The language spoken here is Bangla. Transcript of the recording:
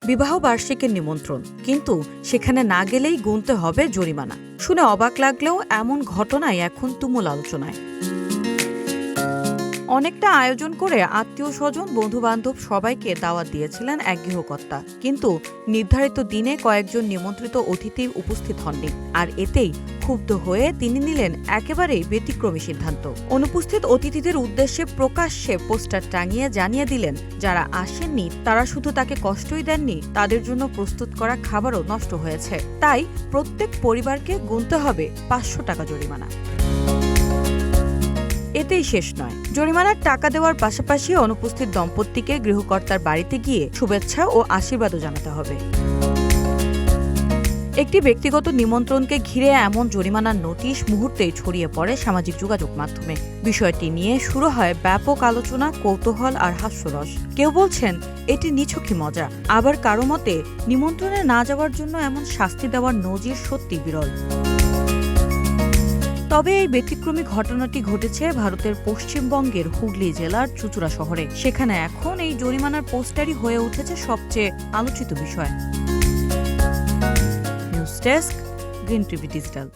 বিবাহ বার্ষিকীর নিমন্ত্রণ, কিন্তু সেখানে না গেলেই গুনতে হবে জরিমানা। শুনে অবাক লাগলেও এমন ঘটনাই এখন তুমুল আলোচনায়। অনেকটা আয়োজন করে আত্মীয় স্বজন বন্ধু বান্ধব সবাইকে দাওয়াত দিয়েছিলেন এক গৃহকর্তা, কিন্তু নির্ধারিত দিনে কয়েকজন নিমন্ত্রিত অতিথি উপস্থিত হননি। আর এতেই ক্ষুব্ধ হয়ে তিনি নিলেন একেবারেই ব্যতিক্রমী সিদ্ধান্ত। অনুপস্থিত অতিথিদের উদ্দেশ্যে প্রকাশ্যে পোস্টার টাঙিয়ে জানিয়ে দিলেন, যারা আসেননি তারা শুধু তাকে কষ্টই দেননি, তাদের জন্য প্রস্তুত করা খাবারও নষ্ট হয়েছে। তাই প্রত্যেক পরিবারকে গুনতে হবে 500 টাকা জরিমানা। এতেই শেষ নয়, জরিমানার টাকা দেওয়ার পাশাপাশি অনুপস্থিত দম্পতিকে গৃহকর্তার বাড়িতে গিয়ে শুভেচ্ছা ও আশীর্বাদও জানাতে হবে। একটি ব্যক্তিগত নিমন্ত্রণকে ঘিরে এমন জরিমানার নোটিশ মুহূর্তেই ছড়িয়ে পড়ে সামাজিক যোগাযোগ মাধ্যমে। বিষয়টি নিয়ে শুরু হয় ব্যাপক আলোচনা, কৌতূহল আর হাস্যরস। কেউ বলছেন এটি নিছকই মজা, আবার কারো মতে নিমন্ত্রণে না যাওয়ার জন্য এমন শাস্তি দেওয়ার নজির সত্যি বিরল। তবে এই ব্যতিক্রমী ঘটনাটি ঘটেছে ভারতের পশ্চিমবঙ্গের হুগলি জেলার চুঁচুড়া শহরে। সেখানে এখন এই জরিমানার পোস্টারই হয়ে উঠেছে সবচেয়ে আলোচিত বিষয়। News desk, green TV digital.